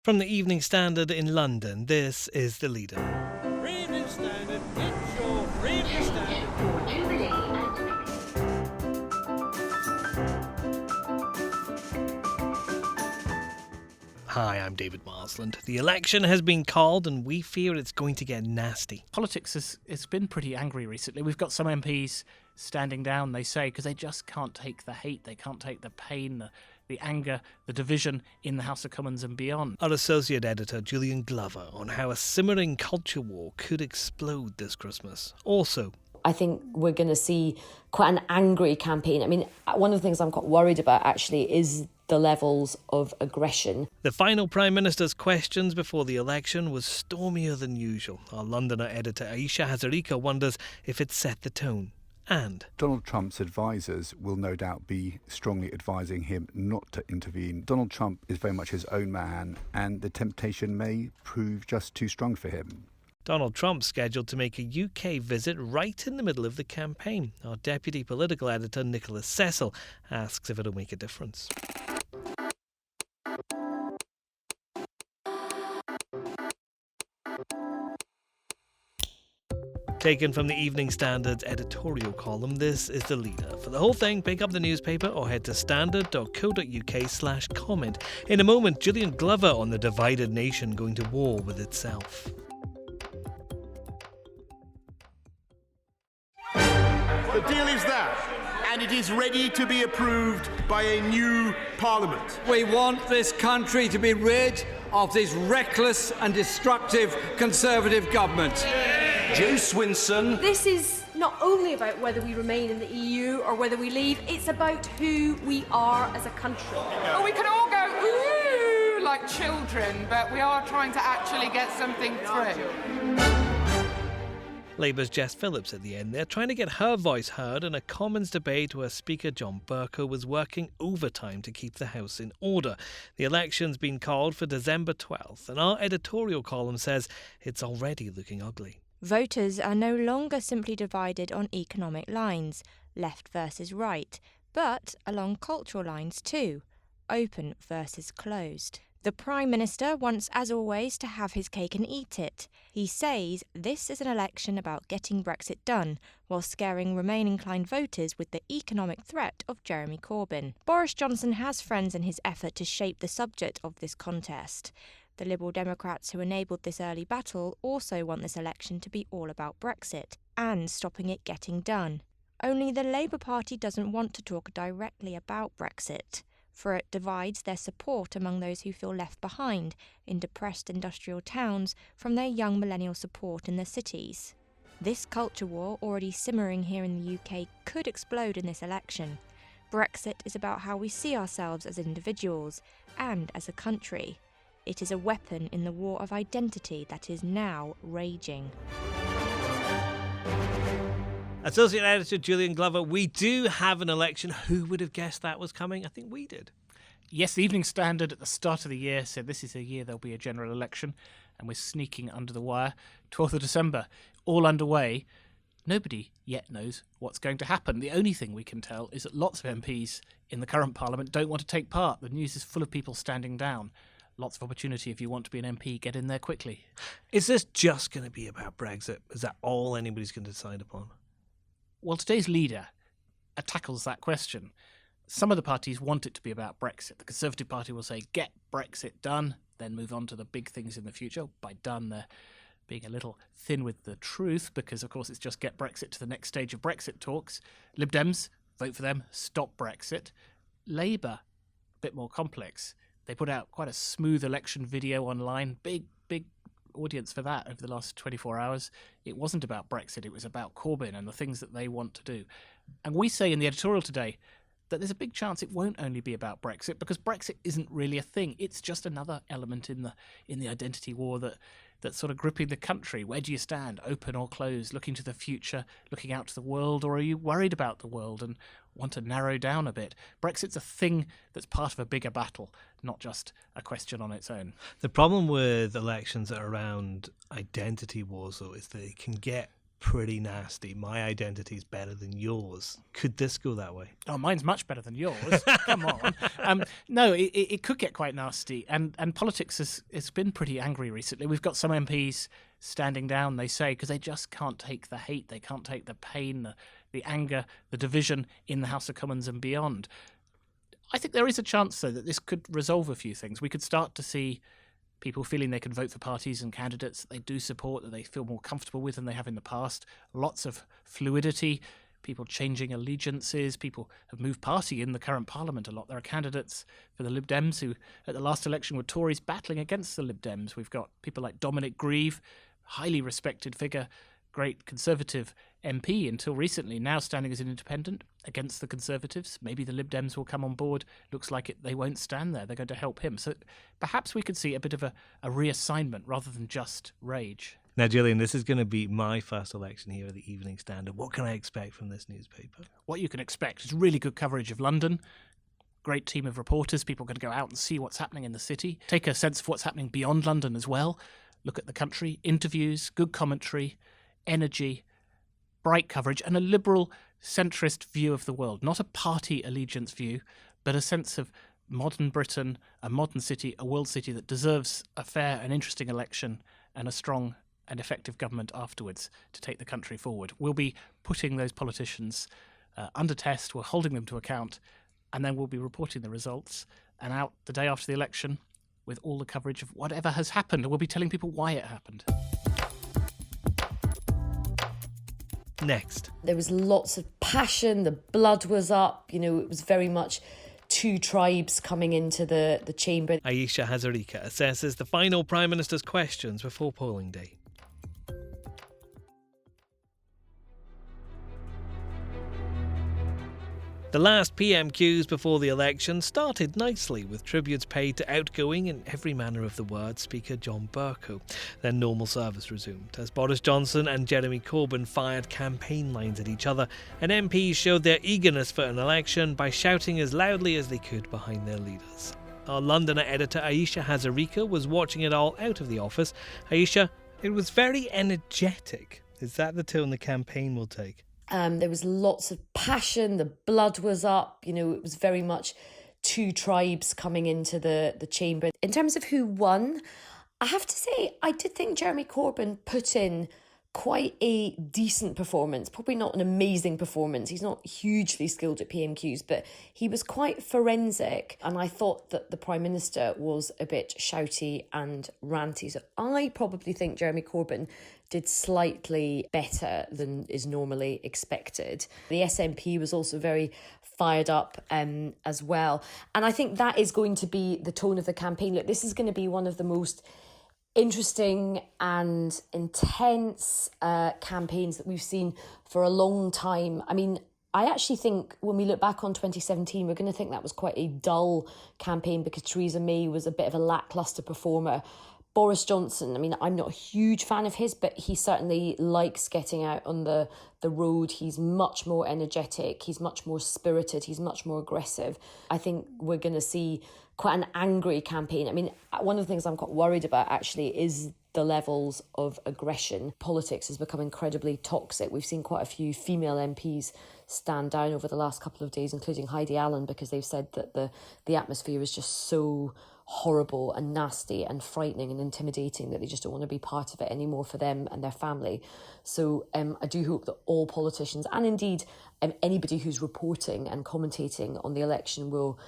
From the Evening Standard in London, this is The Leader. Evening Standard, it's your Evening Standard. Hi, I'm David Marsland. The election has been called and we fear it's going to get nasty. Politics has been pretty angry recently. We've got some MPs standing down, they say, because they just can't take the hate, they can't take the pain, the anger, the division in the House of Commons and beyond. Our associate editor, Julian Glover, on how a simmering culture war could explode this Christmas. Also, I think we're going to see quite an angry campaign. I mean, one of the things I'm quite worried about, actually, is the levels of aggression. the final Prime Minister's questions before the election was stormier than usual. Our Londoner editor, Ayesha Hazarika, wonders if it set the tone. And Donald Trump's advisors will no doubt be strongly advising him not to intervene. Donald Trump is very much his own man, and the temptation may prove just too strong for him. Donald Trump's scheduled to make a UK visit right in the middle of the campaign. Our deputy political editor, Cecil, asks if it'll make a difference. Taken from the Evening Standard's editorial column, this is The Leader. For the whole thing, pick up the newspaper or head to standard.co.uk/comment. In a moment, Julian Glover on the divided nation going to war with itself. The deal is that, and it is ready to be approved by a new parliament. We want this country to be rid of this reckless and destructive Conservative government. Joe Swinson. This is not only about whether we remain in the EU or whether we leave, it's about who we are as a country. Well, we can all go, ooh, like children, but we are trying to actually get something through. Labour's Jess Phillips at the end there, trying to get her voice heard in a Commons debate where Speaker John Bercow was working overtime to keep the House in order. The election's been called for December 12th, and our editorial column says it's already looking ugly. Voters are no longer simply divided on economic lines, left versus right, but along cultural lines too, open versus closed. The Prime Minister wants, as always, to have his cake and eat it. He says this is an election about getting Brexit done, while scaring Remain-inclined voters with the economic threat of Jeremy Corbyn. Boris Johnson has friends in his effort to shape the subject of this contest. The Liberal Democrats who enabled this early battle also want this election to be all about Brexit and stopping it getting done. Only the Labour Party doesn't want to talk directly about Brexit, for it divides their support among those who feel left behind in depressed industrial towns from their young millennial support in the cities. This culture war, already simmering here in the UK, could explode in this election. Brexit is about how we see ourselves as individuals and as a country. It is a weapon in the war of identity that is now raging. Associate Editor Julian Glover, we do have an election. Who would have guessed that was coming? I think we did. Yes, the Evening Standard at the start of the year said this is a year there'll be a general election, and we're sneaking under the wire. 12th of December, all underway. Nobody yet knows what's going to happen. The only thing we can tell is that lots of MPs in the current Parliament don't want to take part. The news is full of people standing down. Lots of opportunity if you want to be an MP, get in there quickly. Is this just going to be about Brexit? Is that all anybody's going to decide upon? Well, today's leader tackles that question. Some of the parties want it to be about Brexit. The Conservative Party will say, get Brexit done, then move on to the big things in the future. By done, they're being a little thin with the truth because, of course, it's just get Brexit to the next stage of Brexit talks. Lib Dems, vote for them, stop Brexit. Labour, a bit more complex. They put out quite a smooth election video online, big audience for that over the last 24 hours. It wasn't about Brexit, it was about Corbyn and the things that they want to do. And we say in the editorial today that there's a big chance it won't only be about Brexit because Brexit isn't really a thing. It's just another element in the identity war that's sort of gripping the country. Where do you stand? Open or closed? Looking to the future? Looking out to the world? Or are you worried about the world and want to narrow down a bit? Brexit's a thing that's part of a bigger battle, not just a question on its own. The problem with elections that are around identity wars, though, is they can get pretty nasty. My identity's better than yours. Could this go that way? Oh, mine's much better than yours. Come on. No, it could get quite nasty. And politics has been pretty angry recently. We've got some MPs standing down, they say, because they just can't take the hate. They can't take the pain, the anger, the division in the House of Commons and beyond. I think there is a chance, though, that this could resolve a few things. We could start to see people feeling they can vote for parties and candidates that they do support, that they feel more comfortable with than they have in the past. Lots of fluidity, people changing allegiances, people have moved party in the current parliament a lot. There are candidates for the Lib Dems who, at the last election, were Tories battling against the Lib Dems. We've got people like Dominic Grieve, highly respected figure, great Conservative MP until recently, now standing as an independent against the Conservatives. Maybe the Lib Dems will come on board. Looks like they won't stand there. They're going to help him. So perhaps we could see a bit of a reassignment rather than just rage. Now, Julian, this is going to be my first election here at the Evening Standard. What can I expect from this newspaper? What you can expect is really good coverage of London. Great team of reporters. People are going to go out and see what's happening in the city. Take a sense of what's happening beyond London as well. Look at the country. Interviews, good commentary, energy, bright coverage, and a liberal centrist view of the world. Not a party allegiance view, but a sense of modern Britain, a modern city, a world city that deserves a fair and interesting election and a strong and effective government afterwards to take the country forward. We'll be putting those politicians under test, we're holding them to account, and then we'll be reporting the results and out the day after the election with all the coverage of whatever has happened. And we'll be telling people why it happened. Next. There was lots of passion, the blood was up, it was very much two tribes coming into the chamber. Ayesha Hazarika assesses the final Prime Minister's questions before polling day. The last PMQs before the election started nicely, with tributes paid to outgoing, in every manner of the word, Speaker John Bercow. Then normal service resumed, as Boris Johnson and Jeremy Corbyn fired campaign lines at each other, and MPs showed their eagerness for an election by shouting as loudly as they could behind their leaders. Our Londoner editor Ayesha Hazarika was watching it all out of the office. Ayesha, it was very energetic. Is that the tone the campaign will take? There was lots of passion, the blood was up, it was very much two tribes coming into the chamber. In terms of who won, I have to say, I did think Jeremy Corbyn put in quite a decent performance, probably not an amazing performance. He's not hugely skilled at PMQs, but he was quite forensic. And I thought that the Prime Minister was a bit shouty and ranty. So I probably think Jeremy Corbyn did slightly better than is normally expected. The SNP was also very fired up as well. And I think that is going to be the tone of the campaign. Look, this is going to be one of the most interesting and intense campaigns that we've seen for a long time. I mean, I actually think when we look back on 2017, we're going to think that was quite a dull campaign because Theresa May was a bit of a lacklustre performer. Boris Johnson, I mean, I'm not a huge fan of his, but he certainly likes getting out on the road. He's much more energetic. He's much more spirited. He's much more aggressive. I think we're going to see quite an angry campaign. I mean, one of the things I'm quite worried about actually is the levels of aggression. Politics has become incredibly toxic. We've seen quite a few female MPs stand down over the last couple of days, including Heidi Allen, because they've said that the atmosphere is just so horrible and nasty and frightening and intimidating that they just don't want to be part of it anymore for them and their family. So I do hope that all politicians, and indeed anybody who's reporting and commentating on the election, will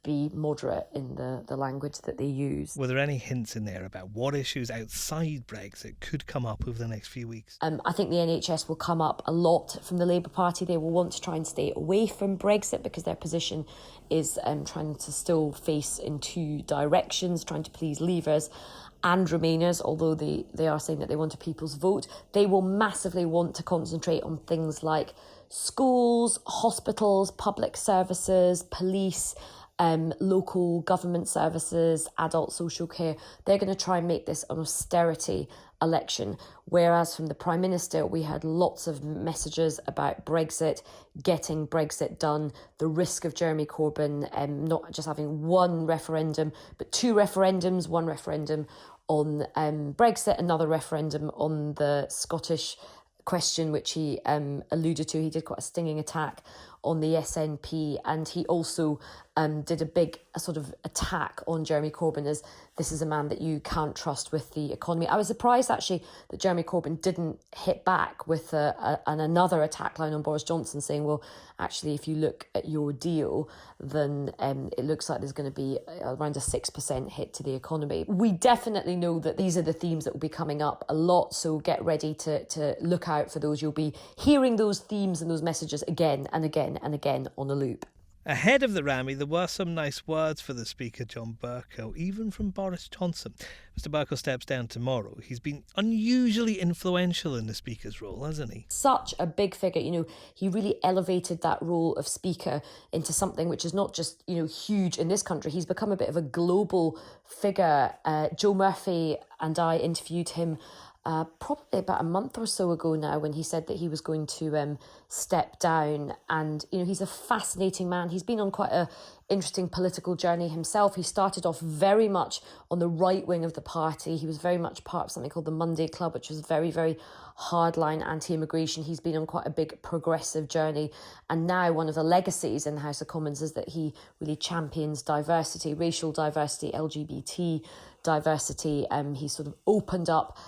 be moderate in the language that they use. Were there any hints in there about what issues outside Brexit could come up over the next few weeks? I think the NHS will come up a lot from the Labour Party. They will want to try and stay away from Brexit because their position is trying to still face in two directions, trying to please Leavers and Remainers, although they are saying that they want a people's vote. They will massively want to concentrate on things like schools, hospitals, public services, police, local government services, adult social care. They're going to try and make this an austerity election. Whereas from the Prime Minister, we had lots of messages about Brexit, getting Brexit done, the risk of Jeremy Corbyn not just having one referendum, but two referendums, one referendum on Brexit, another referendum on the Scottish question which he alluded to. He did quite a stinging attack on the SNP, and he also did a big sort of attack on Jeremy Corbyn as this is a man that you can't trust with the economy. I was surprised actually that Jeremy Corbyn didn't hit back with another attack line on Boris Johnson, saying, well, actually, if you look at your deal, then it looks like there's going to be around a 6% hit to the economy. We definitely know that these are the themes that will be coming up a lot, so get ready to look out for those. You'll be hearing those themes and those messages again and again and again on a loop. Ahead of the rally, there were some nice words for the Speaker, John Bercow, even from Boris Johnson. Mr Bercow steps down tomorrow. He's been unusually influential in the Speaker's role, hasn't he? Such a big figure. He really elevated that role of Speaker into something which is not just, huge in this country. He's become a bit of a global figure. Joe Murphy and I interviewed him probably about a month or so ago now, when he said that he was going to step down. And he's a fascinating man. He's been on quite a interesting political journey himself. He started off very much on the right wing of the party. He was very much part of something called the Monday Club, which was very, very hardline anti-immigration. He's been on quite a big progressive journey, and now one of the legacies in the House of Commons is that he really champions diversity, racial diversity, LGBT diversity. He's sort of opened up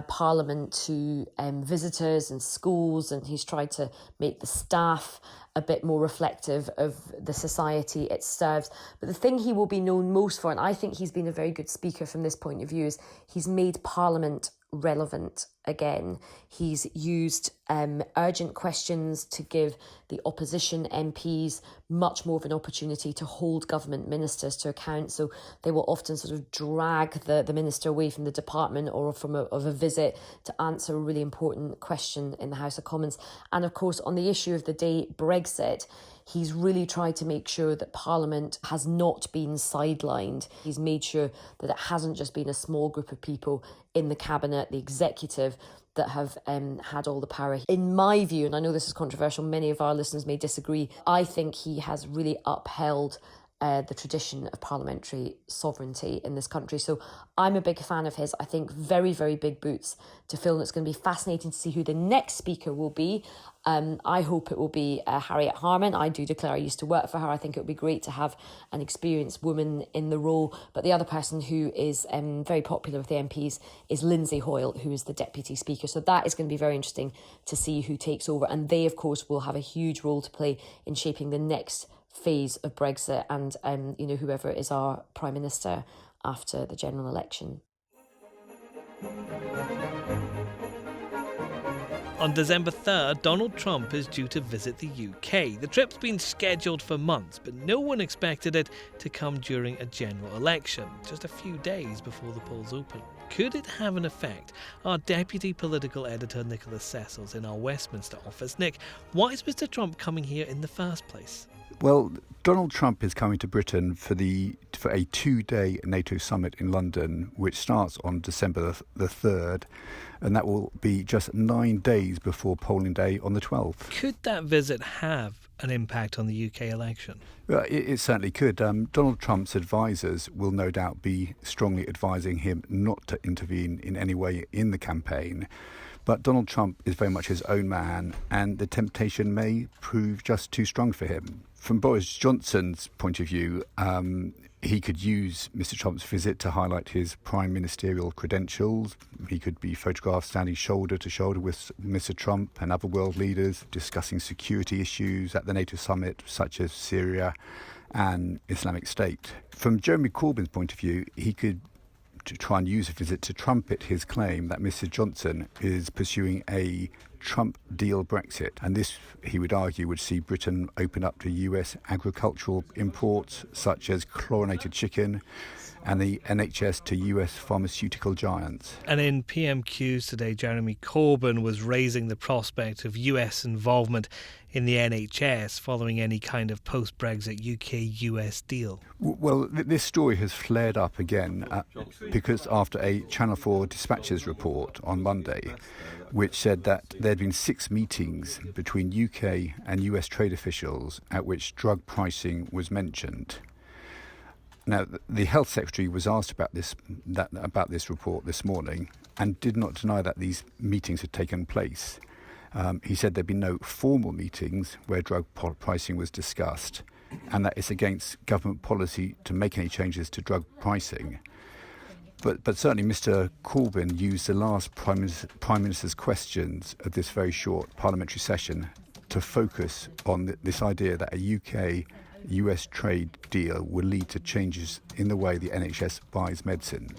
Parliament to visitors and schools, and he's tried to make the staff a bit more reflective of the society it serves. But the thing he will be known most for, and I think he's been a very good speaker from this point of view, is he's made Parliament relevant again. He's used urgent questions to give the opposition MPs much more of an opportunity to hold government ministers to account. So they will often sort of drag the minister away from the department or from a visit to answer a really important question in the House of Commons. And of course, on the issue of the day, Brexit, he's really tried to make sure that Parliament has not been sidelined. He's made sure that it hasn't just been a small group of people in the cabinet, the executive, that have had all the power. In my view, and I know this is controversial, many of our listeners may disagree, I think he has really upheld the tradition of parliamentary sovereignty in this country. So I'm a big fan of his. I think very, very big boots to fill, and it's going to be fascinating to see who the next speaker will be. I hope it will be Harriet Harman. I do declare I used to work for her. I think it would be great to have an experienced woman in the role. But the other person who is very popular with the MPs is Lindsay Hoyle, who is the Deputy Speaker. So that is going to be very interesting to see who takes over. And they, of course, will have a huge role to play in shaping the next phase of Brexit and whoever is our Prime Minister after the general election. On December 3rd, Donald Trump is due to visit the UK. The trip's been scheduled for months, but no one expected it to come during a general election, just a few days before the polls open. Could it have an effect? Our deputy political editor Nicholas Cecil's in our Westminster office. Nick, why is Mr Trump coming here in the first place? Well, Donald Trump is coming to Britain for a 2-day NATO summit in London, which starts on December the 3rd, and that will be just 9 days before polling day on the 12th. Could that visit have an impact on the UK election? Well, it certainly could. Donald Trump's advisors will no doubt be strongly advising him not to intervene in any way in the campaign. But Donald Trump is very much his own man, and the temptation may prove just too strong for him. From Boris Johnson's point of view, he could use Mr Trump's visit to highlight his prime ministerial credentials. He could be photographed standing shoulder to shoulder with Mr Trump and other world leaders discussing security issues at the NATO summit, such as Syria and Islamic State. From Jeremy Corbyn's point of view, he could try and use a visit to trumpet his claim that Mr Johnson is pursuing a Trump deal Brexit. And this, he would argue, would see Britain open up to US agricultural imports such as chlorinated chicken and the NHS to US pharmaceutical giants. And in PMQs today, Jeremy Corbyn was raising the prospect of US involvement in the NHS following any kind of post-Brexit UK-US deal. Well, this story has flared up again because after a Channel 4 Dispatches report on Monday, which said that there had been 6 meetings between UK and US trade officials at which drug pricing was mentioned. Now, the Health Secretary was asked about this report this morning and did not deny that these meetings had taken place. He said there'd been no formal meetings where drug pricing was discussed, and that it's against government policy to make any changes to drug pricing. But certainly Mr Corbyn used the last Prime Minister's questions of this very short parliamentary session to focus on this idea that a UK-US trade deal will lead to changes in the way the NHS buys medicine.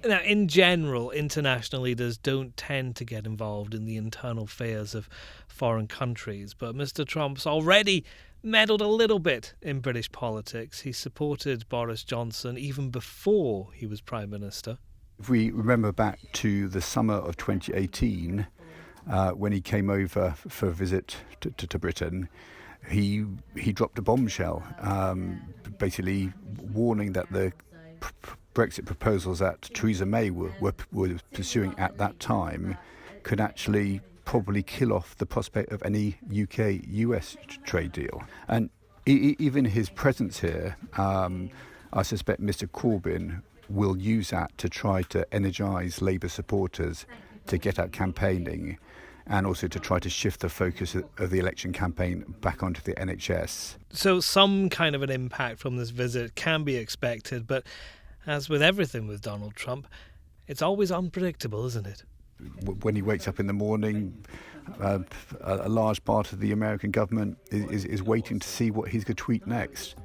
Now, in general, international leaders don't tend to get involved in the internal affairs of foreign countries, but Mr Trump's already meddled a little bit in British politics. He supported Boris Johnson even before he was Prime Minister. If we remember back to the summer of 2018, when he came over for a visit to Britain, he dropped a bombshell, basically warning that the Brexit proposals that Theresa May were pursuing at that time could actually probably kill off the prospect of any UK-US trade deal. And even his presence here, I suspect Mr Corbyn will use that to try to energise Labour supporters to get out campaigning, and also to try to shift the focus of the election campaign back onto the NHS. So some kind of an impact from this visit can be expected, but as with everything with Donald Trump, it's always unpredictable, isn't it? When he wakes up in the morning, a large part of the American government is waiting to see what he's going to tweet next.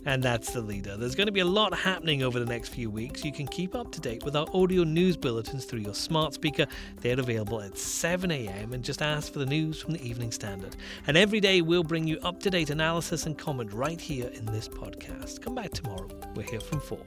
And that's The Leader. There's going to be a lot happening over the next few weeks. You can keep up to date with our audio news bulletins through your smart speaker. They're available at 7 a.m. and just ask for the news from the Evening Standard. And every day we'll bring you up-to-date analysis and comment right here in this podcast. Come back tomorrow. We're here from 4.